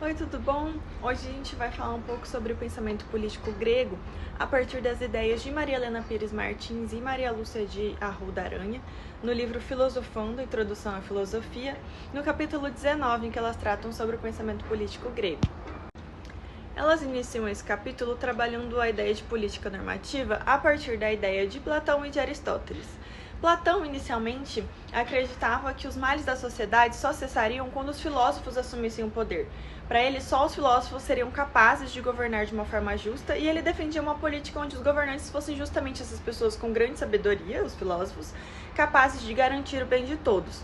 Oi, tudo bom? Hoje a gente vai falar um pouco sobre o pensamento político grego a partir das ideias de Maria Helena Pires Martins e Maria Lúcia de Arruda Aranha, no livro Filosofando, Introdução à Filosofia, no capítulo 19, em que elas tratam sobre o pensamento político grego. Elas iniciam esse capítulo trabalhando a ideia de política normativa a partir da ideia de Platão e de Aristóteles. Platão, inicialmente, acreditava que os males da sociedade só cessariam quando os filósofos assumissem o poder. Para ele, só os filósofos seriam capazes de governar de uma forma justa, e ele defendia uma política onde os governantes fossem justamente essas pessoas com grande sabedoria, os filósofos, capazes de garantir o bem de todos.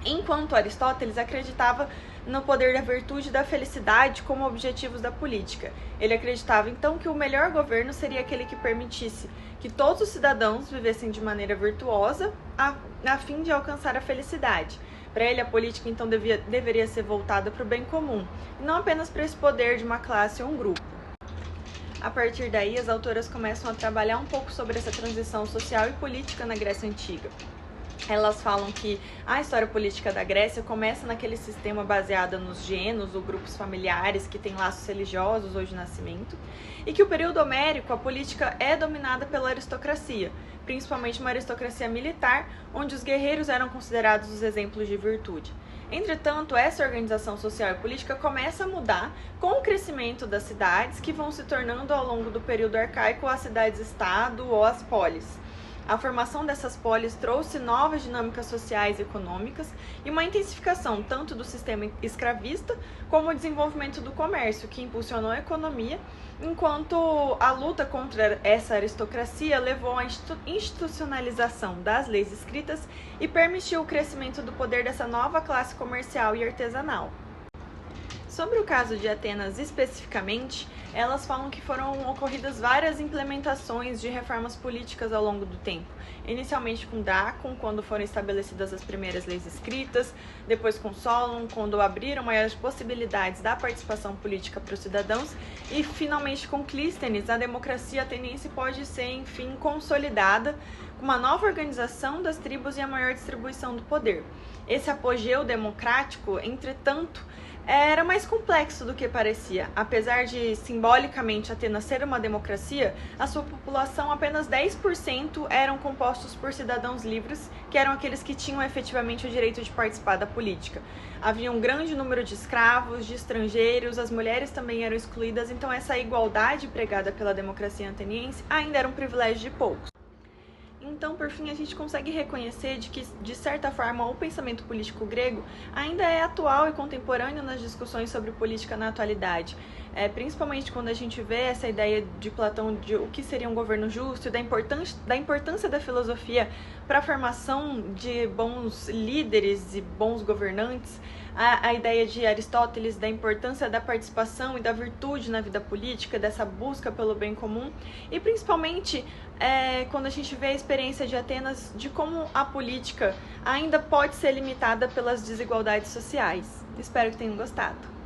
Enquanto Aristóteles acreditava no poder da virtude e da felicidade como objetivos da política. Ele acreditava, então, que o melhor governo seria aquele que permitisse que todos os cidadãos vivessem de maneira virtuosa a fim de alcançar a felicidade. Para ele, a política, então, deveria ser voltada para o bem comum, e não apenas para esse poder de uma classe ou um grupo. A partir daí, as autoras começam a trabalhar um pouco sobre essa transição social e política na Grécia Antiga. Elas falam que a história política da Grécia começa naquele sistema baseado nos gênos ou grupos familiares que têm laços religiosos ou de nascimento, e que o período homérico a política é dominada pela aristocracia, principalmente uma aristocracia militar, onde os guerreiros eram considerados os exemplos de virtude. Entretanto, essa organização social e política começa a mudar com o crescimento das cidades, que vão se tornando ao longo do período arcaico as cidades-estado ou as polis. A formação dessas polis trouxe novas dinâmicas sociais e econômicas e uma intensificação tanto do sistema escravista como o desenvolvimento do comércio, que impulsionou a economia, enquanto a luta contra essa aristocracia levou à institucionalização das leis escritas e permitiu o crescimento do poder dessa nova classe comercial e artesanal. Sobre o caso de Atenas especificamente, elas falam que foram ocorridas várias implementações de reformas políticas ao longo do tempo. Inicialmente com Drácon, quando foram estabelecidas as primeiras leis escritas, depois com Solon, quando abriram maiores possibilidades da participação política para os cidadãos, e finalmente com Clístenes, a democracia ateniense pode ser, enfim, consolidada com uma nova organização das tribos e a maior distribuição do poder. Esse apogeu democrático, entretanto, era mais complexo do que parecia. Apesar de, simbolicamente, Atenas ser uma democracia, a sua população, apenas 10% eram compostos por cidadãos livres, que eram aqueles que tinham efetivamente o direito de participar da política. Havia um grande número de escravos, de estrangeiros, as mulheres também eram excluídas, então essa igualdade pregada pela democracia ateniense ainda era um privilégio de poucos. Então, por fim, a gente consegue reconhecer de que, de certa forma, o pensamento político grego ainda é atual e contemporâneo nas discussões sobre política na atualidade. Principalmente quando a gente vê essa ideia de Platão de o que seria um governo justo e da importância da filosofia para a formação de bons líderes e bons governantes, a ideia de Aristóteles da importância da participação e da virtude na vida política, dessa busca pelo bem comum, e principalmente quando a gente vê a experiência de Atenas de como a política ainda pode ser limitada pelas desigualdades sociais. Espero que tenham gostado.